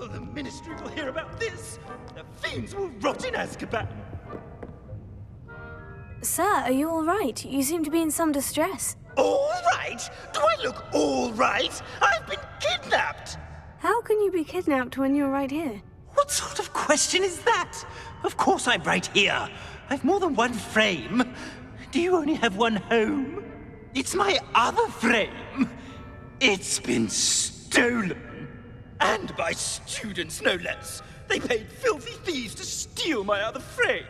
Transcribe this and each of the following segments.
the Ministry will hear about this. The fiends will rot in Azkaban. Sir, are you all right? You seem to be in some distress. All right? Do I look all right? I've been kidnapped. How can you be kidnapped when you're right here? What sort of question is that? Of course I'm right here. I've more than one frame. Do you only have one home? It's my other frame. It's been stolen. And by students, no less. They paid filthy thieves to steal my other frame.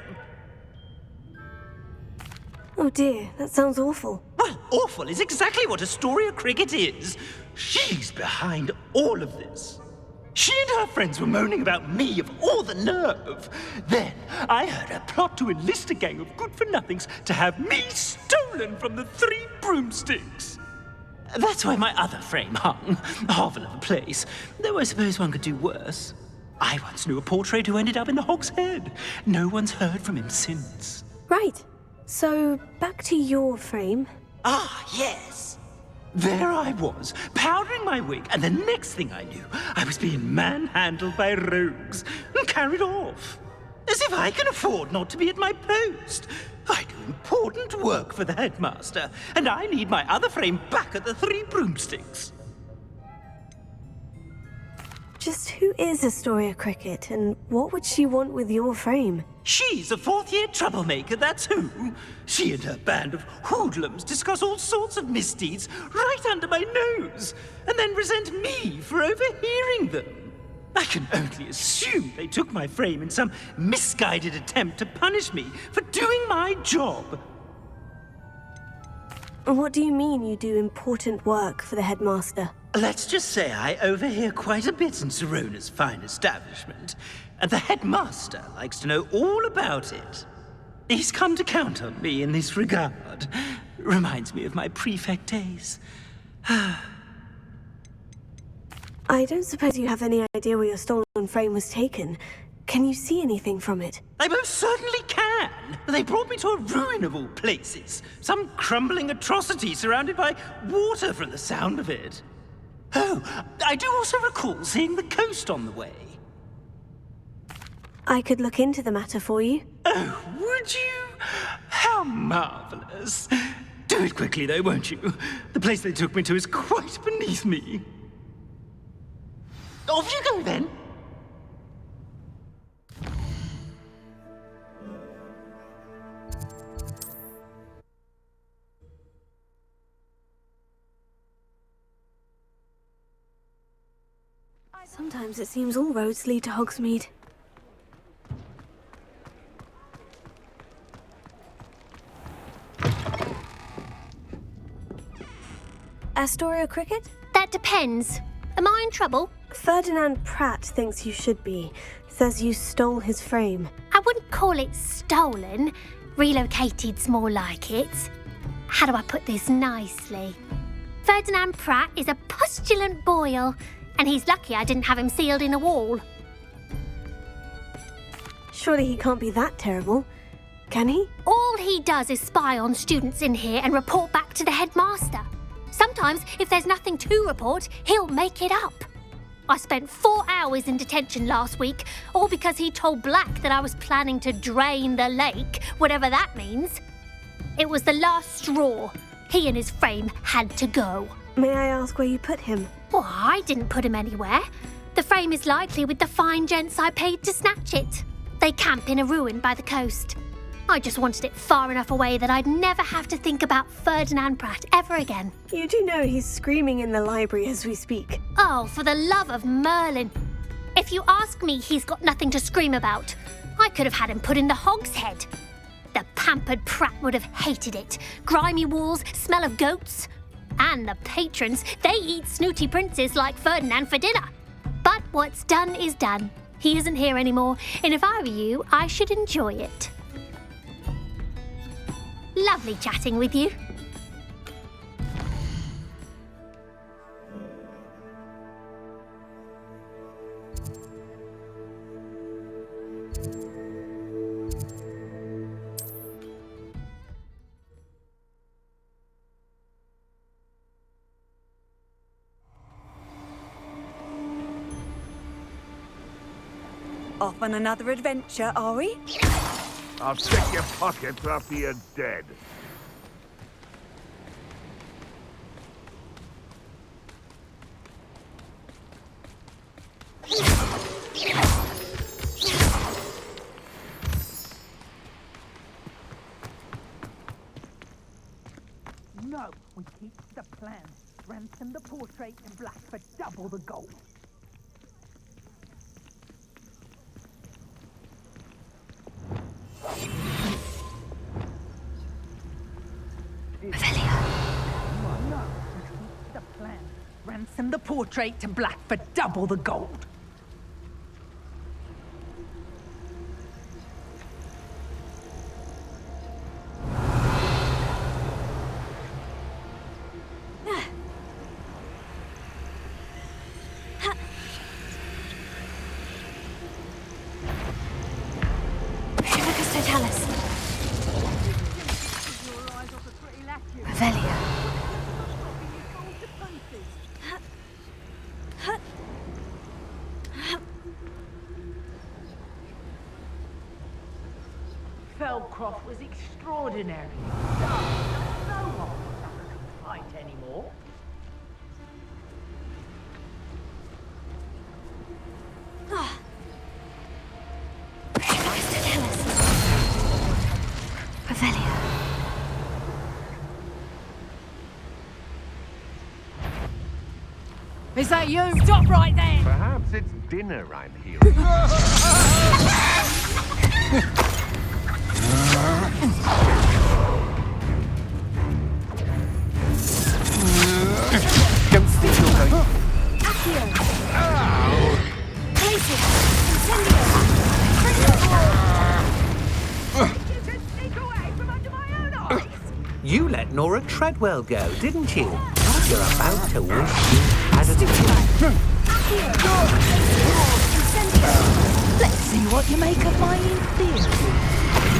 Oh dear, that sounds awful. Well, awful is exactly what Astoria Cricket is. She's behind all of this. She and her friends were moaning about me, of all the nerve. Then I heard her plot to enlist a gang of good-for-nothings to have me stolen from the Three Broomsticks. That's why my other frame hung. A hovel of a place. Though I suppose one could do worse. I once knew a portrait who ended up in the Hog's Head. No one's heard from him since. Right. So, back to your frame. Ah, yes. There I was, powdering my wig, and the next thing I knew, I was being manhandled by rogues and carried off. As if I can afford not to be at my post. I do important work for the headmaster, and I need my other frame back at the Three Broomsticks. Just who is Astoria Cricket, and what would she want with your frame? She's a fourth-year troublemaker, that's who. She and her band of hoodlums discuss all sorts of misdeeds right under my nose, and then resent me for overhearing them. I can only assume they took my frame in some misguided attempt to punish me for doing my job. What do you mean you do important work for the headmaster? Let's just say I overhear quite a bit in Serona's fine establishment, and the headmaster likes to know all about it. He's come to count on me in this regard. Reminds me of my prefect days. I don't suppose you have any idea where your stolen frame was taken. Can you see anything from it? I most certainly can. They brought me to a ruin of all places. Some crumbling atrocity surrounded by water from the sound of it. Oh, I do also recall seeing the coast on the way. I could look into the matter for you. Oh, would you? How marvelous. Do it quickly, though, won't you? The place they took me to is quite beneath me. Off you go, then. Sometimes it seems all roads lead to Hogsmeade. Astoria Cricket? That depends. Am I in trouble? Ferdinand Pratt thinks you should be. Says you stole his frame. I wouldn't call it stolen. Relocated's more like it. How do I put this nicely? Ferdinand Pratt is a postulant boil, and he's lucky I didn't have him sealed in a wall. Surely he can't be that terrible, can he? All he does is spy on students in here and report back to the headmaster. Sometimes, if there's nothing to report, he'll make it up. I spent 4 hours in detention last week, all because he told Black that I was planning to drain the lake, whatever that means. It was the last straw. He and his frame had to go. May I ask where you put him? Well, I didn't put him anywhere. The frame is likely with the fine gents I paid to snatch it. They camp in a ruin by the coast. I just wanted it far enough away that I'd never have to think about Ferdinand Pratt ever again. You do know he's screaming in the library as we speak. Oh, for the love of Merlin. If you ask me, he's got nothing to scream about. I could have had him put in the Hog's Head. The pampered Pratt would have hated it. Grimy walls, smell of goats. And the patrons, they eat snooty princes like Ferdinand for dinner. But what's done is done. He isn't here anymore, and if I were you, I should enjoy it. Lovely chatting with you. Off on another adventure, are we? I'll check your pockets after you're dead. No, we keep the plan. Ransom the portrait in black for double the gold. No, we keep the plan. Ransom the portrait in black for double the gold. Feldcroft was extraordinary. No one can fight anymore. Is that you? Stop right there! Perhaps it's dinner I'm hearing. Don't think you're going. Accio! Place it! Incendio! You let Nora Treadwell go, didn't you? You're about to wish you had a... Let's see what you make of my theory.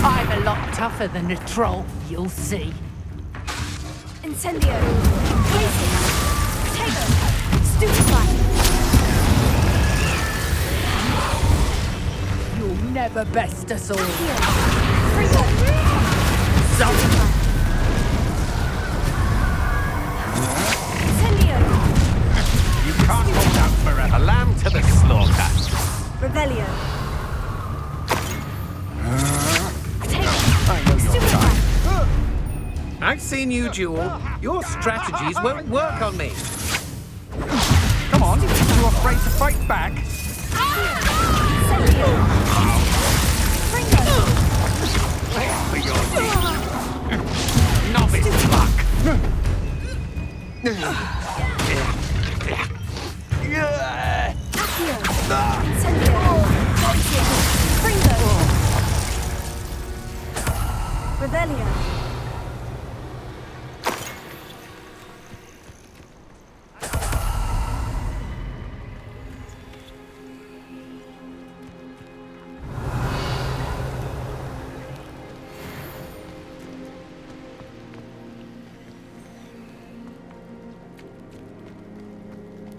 I'm a lot tougher than the troll, you'll see. Incendio! Place it! Potato! Stupefy! You'll never best us all. Freezer! Stop. You can't hold out forever. A lamb to the slaughter. Revelio. I know your type. I've seen you duel. Your strategies won't work on me. Come on, you afraid to fight back? For your novice luck. Revelio.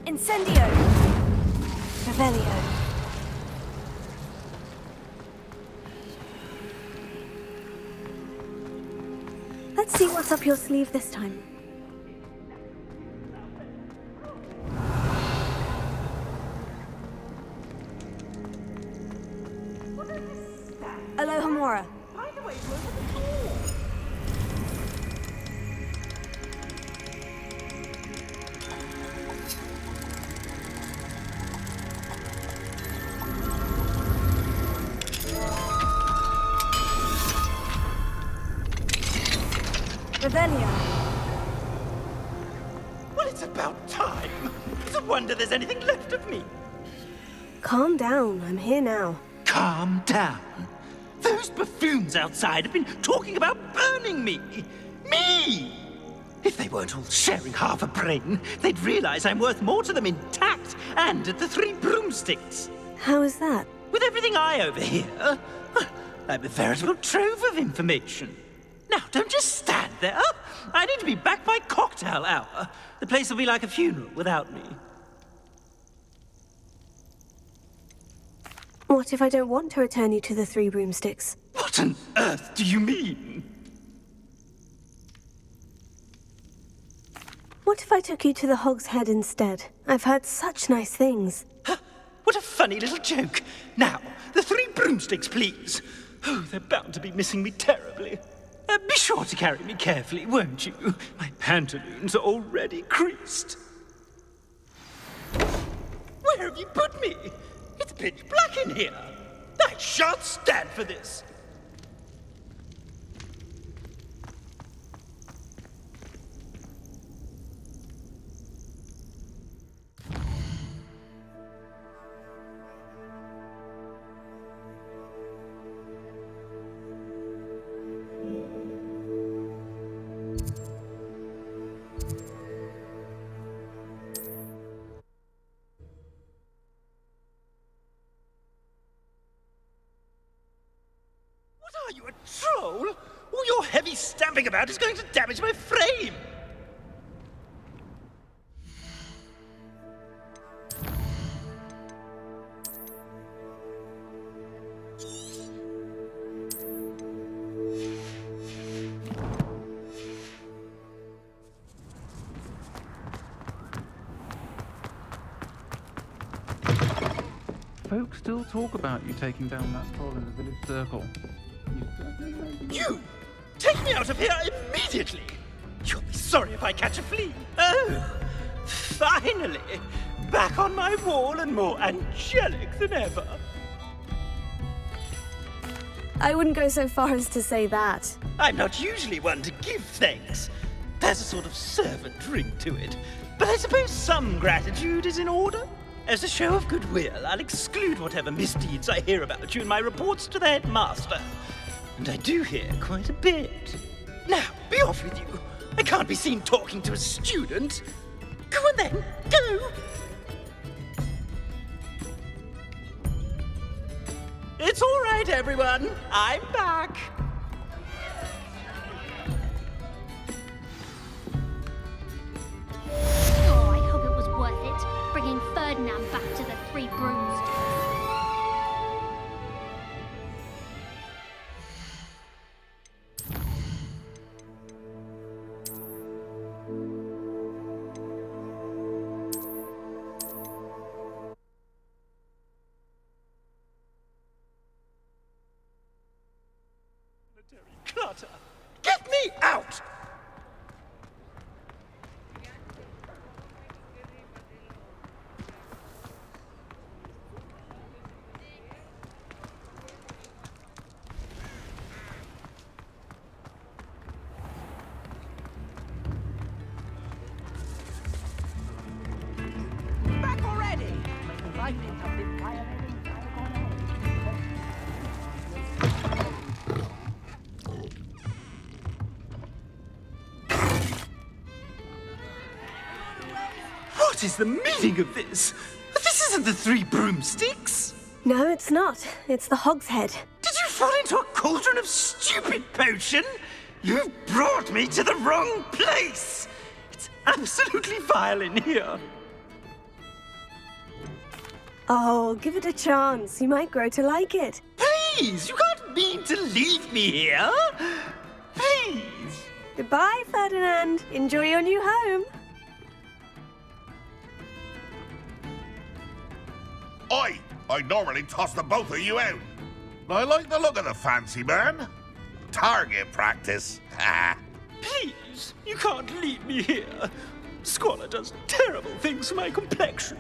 Incendio! Revelio. Let's see what's up your sleeve this time. Alohomora. Revelio. Well, it's about time. It's a wonder there's anything left of me. Calm down, I'm here now. Calm down. Those buffoons outside have been talking about burning me. Me! If they weren't all sharing half a brain, they'd realize I'm worth more to them intact and at the Three Broomsticks. How is that? With everything I overhear, I'm a veritable trove of information. Now, don't just stand there. I need to be back by cocktail hour. The place will be like a funeral without me. What if I don't want to return you to the Three Broomsticks? What on earth do you mean? What if I took you to the Hog's Head instead? I've heard such nice things. What a funny little joke. Now, the Three Broomsticks, please. Oh, they're bound to be missing me terribly. Be sure to carry me carefully, won't you? My pantaloons are already creased. Where have you put me? It's pitch black in here. I shan't stand for this. Are you a troll? All your heavy stamping about is going to damage my frame! Folks still talk about you taking down that troll in the village circle. You! Take me out of here immediately! You'll be sorry if I catch a flea. Oh, finally! Back on my wall and more angelic than ever. I wouldn't go so far as to say that. I'm not usually one to give thanks. There's a sort of servant ring to it. But I suppose some gratitude is in order. As a show of goodwill, I'll exclude whatever misdeeds I hear about you in my reports to the headmaster. And I do hear quite a bit. Now, be off with you. I can't be seen talking to a student. Go on then, go! It's all right, everyone. I'm back. Oh, I hope it was worth it, bringing Ferdinand back to the Three Broomsticks. Clutter! Get me out! Back already! I think I've been violating What is the meaning of this? This isn't the Three Broomsticks! No, it's not. It's the Hog's Head. Did you fall into a cauldron of stupid potion? You brought me to the wrong place! It's absolutely vile in here. Oh, give it a chance. You might grow to like it. Please, you can't mean to leave me here. Please. Goodbye, Ferdinand. Enjoy your new home. I normally toss the both of you out. I like the look of the fancy man. Target practice. Please, you can't leave me here. Squalor does terrible things to my complexion.